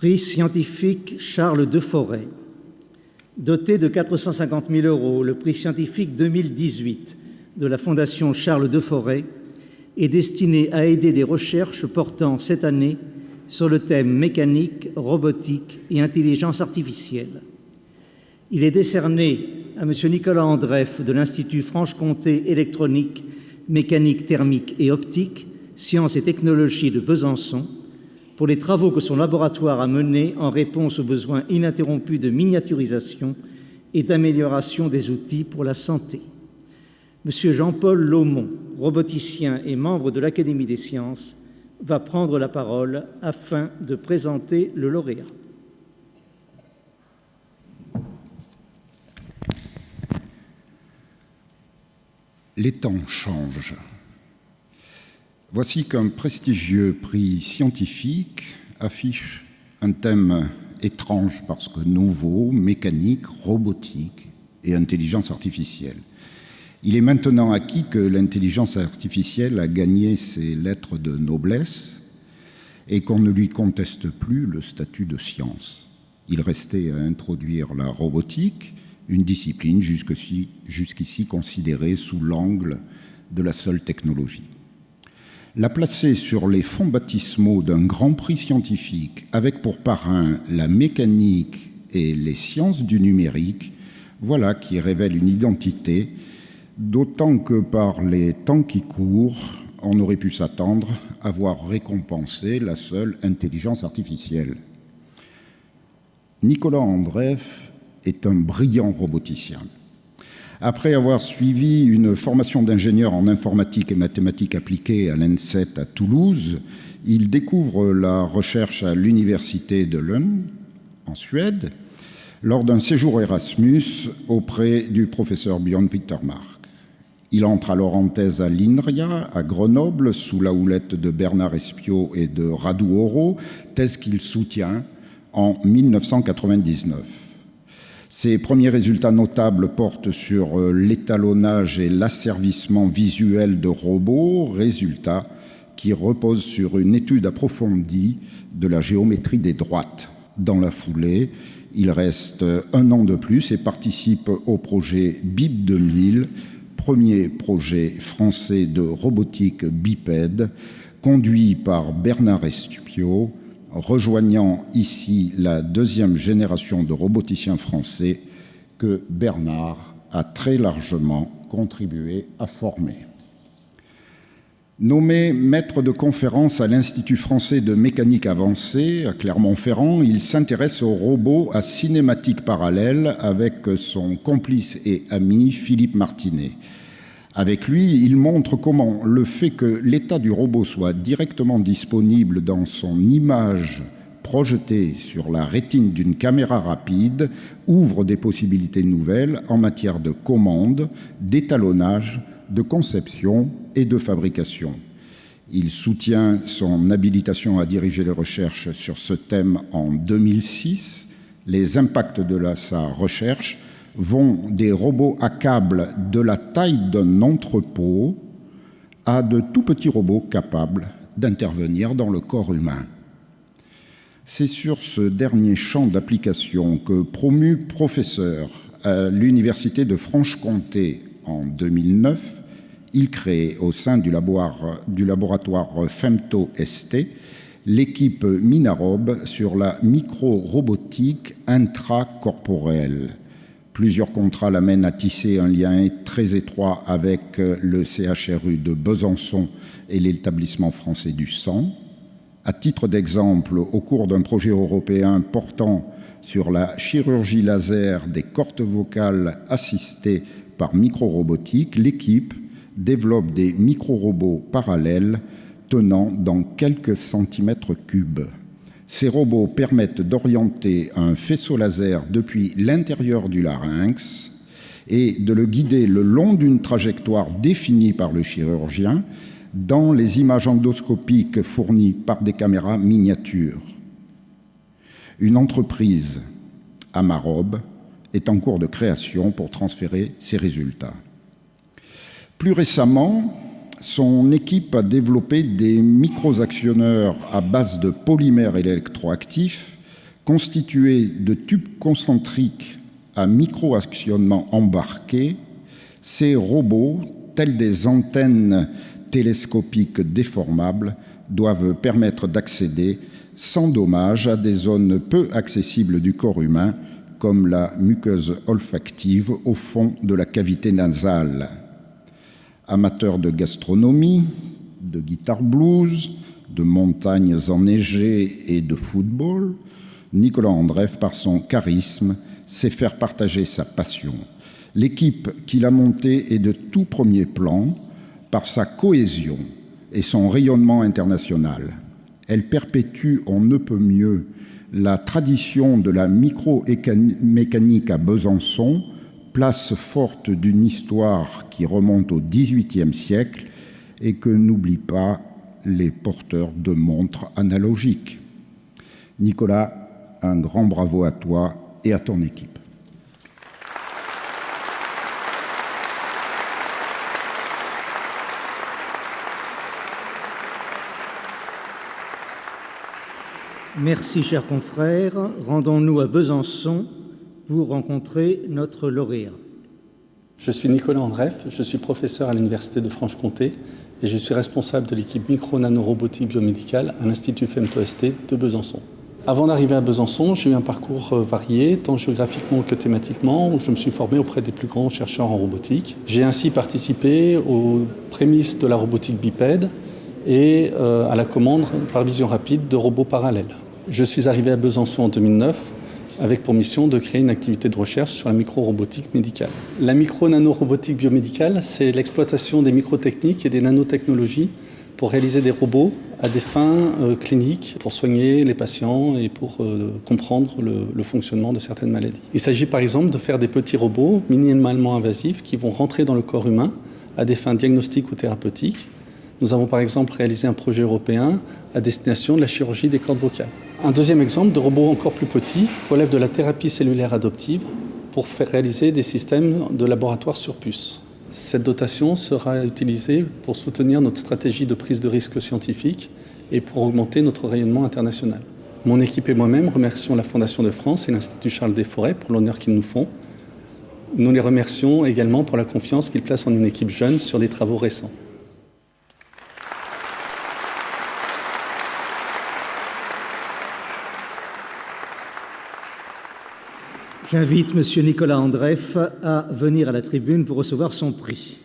Prix scientifique Charles Deforest. Doté de 450 000 €, le prix scientifique 2018 de la Fondation Charles Deforest est destiné à aider des recherches portant cette année sur le thème mécanique, robotique et intelligence artificielle. Il est décerné à M. Nicolas Andreff de l'Institut Franche-Comté électronique, mécanique thermique et optique, sciences et technologies de Besançon, pour les travaux que son laboratoire a menés en réponse aux besoins ininterrompus de miniaturisation et d'amélioration des outils pour la santé. M. Jean-Paul Laumont, roboticien et membre de l'Académie des sciences, va prendre la parole afin de présenter le lauréat. Les temps changent. Voici qu'un prestigieux prix scientifique affiche un thème étrange parce que nouveau, mécanique, robotique et intelligence artificielle. Il est maintenant acquis que l'intelligence artificielle a gagné ses lettres de noblesse et qu'on ne lui conteste plus le statut de science. Il restait à introduire la robotique, une discipline jusqu'ici considérée sous l'angle de la seule technologie. La placer sur les fonds baptismaux d'un grand prix scientifique avec pour parrain la mécanique et les sciences du numérique, voilà qui révèle une identité, d'autant que par les temps qui courent, on aurait pu s'attendre à voir récompenser la seule intelligence artificielle. Nicolas Andreff est un brillant roboticien. Après avoir suivi une formation d'ingénieur en informatique et mathématiques appliquées à l'ENSET à Toulouse, il découvre la recherche à l'université de Lund, en Suède, lors d'un séjour Erasmus auprès du professeur Björn Wittermark. Il entre alors en thèse à l'INRIA, à Grenoble, sous la houlette de Bernard Espiau et de Radu Oro, thèse qu'il soutient en 1999. Ses premiers résultats notables portent sur l'étalonnage et l'asservissement visuel de robots, résultats qui reposent sur une étude approfondie de la géométrie des droites. Dans la foulée, il reste un an de plus et participe au projet BIP 2000, premier projet français de robotique bipède, conduit par Bernard Espiau, rejoignant ici la deuxième génération de roboticiens français que Bernard a très largement contribué à former. Nommé maître de conférence à l'Institut français de mécanique avancée à Clermont-Ferrand, il s'intéresse aux robots à cinématique parallèle avec son complice et ami Philippe Martinet. Avec lui, il montre comment le fait que l'état du robot soit directement disponible dans son image projetée sur la rétine d'une caméra rapide ouvre des possibilités nouvelles en matière de commande, d'étalonnage, de conception et de fabrication. Il soutient son habilitation à diriger les recherches sur ce thème en 2006. Les impacts de sa recherche vont des robots à câble de la taille d'un entrepôt à de tout petits robots capables d'intervenir dans le corps humain. C'est sur ce dernier champ d'application que, promu professeur à l'Université de Franche-Comté en 2009, il crée au sein du laboratoire Femto-ST l'équipe Minarob sur la micro-robotique intracorporelle. Plusieurs contrats l'amènent à tisser un lien très étroit avec le CHRU de Besançon et l'établissement français du sang. À titre d'exemple, au cours d'un projet européen portant sur la chirurgie laser des cordes vocales assistées par microrobotique, l'équipe développe des microrobots parallèles tenant dans quelques centimètres cubes. Ces robots permettent d'orienter un faisceau laser depuis l'intérieur du larynx et de le guider le long d'une trajectoire définie par le chirurgien dans les images endoscopiques fournies par des caméras miniatures. Une entreprise, Amarob, est en cours de création pour transférer ces résultats. Plus récemment, son équipe a développé des microactionneurs à base de polymères électroactifs Constitués de tubes concentriques à micro-actionnement embarqué, ces robots, tels des antennes télescopiques déformables, doivent permettre d'accéder sans dommage à des zones peu accessibles du corps humain, comme la muqueuse olfactive au fond de la cavité nasale. Amateur de gastronomie, de guitare blues, de montagnes enneigées et de football, Nicolas Andreff, par son charisme, sait faire partager sa passion. L'équipe qu'il a montée est de tout premier plan par sa cohésion et son rayonnement international. Elle perpétue on ne peut mieux la tradition de la micro-mécanique à Besançon, place forte d'une histoire qui remonte au XVIIIe siècle et que n'oublient pas les porteurs de montres analogiques. Nicolas, un grand bravo à toi et à ton équipe. Merci, chers confrères. Rendons-nous à Besançon pour rencontrer notre lauréat. Je suis Nicolas Andreff, je suis professeur à l'Université de Franche-Comté et je suis responsable de l'équipe micro-nanorobotique biomédicale à l'Institut FEMTO-ST de Besançon. Avant d'arriver à Besançon, j'ai eu un parcours varié, tant géographiquement que thématiquement, où je me suis formé auprès des plus grands chercheurs en robotique. J'ai ainsi participé aux prémices de la robotique bipède et à la commande par vision rapide de robots parallèles. Je suis arrivé à Besançon en 2009 avec pour mission de créer une activité de recherche sur la micro-robotique médicale. La micro-nanorobotique biomédicale, c'est l'exploitation des microtechniques et des nanotechnologies pour réaliser des robots à des fins cliniques, pour soigner les patients et pour comprendre le fonctionnement de certaines maladies. Il s'agit par exemple de faire des petits robots minimalement invasifs qui vont rentrer dans le corps humain à des fins diagnostiques ou thérapeutiques. Nous avons par exemple réalisé un projet européen à destination de la chirurgie des cordes vocales. Un deuxième exemple de robot encore plus petit relève de la thérapie cellulaire adoptive pour faire réaliser des systèmes de laboratoire sur puce. Cette dotation sera utilisée pour soutenir notre stratégie de prise de risque scientifique et pour augmenter notre rayonnement international. Mon équipe et moi-même remercions la Fondation de France et l'Institut Charles Desforêts pour l'honneur qu'ils nous font. Nous les remercions également pour la confiance qu'ils placent en une équipe jeune sur des travaux récents. J'invite M. Nicolas Andreff à venir à la tribune pour recevoir son prix.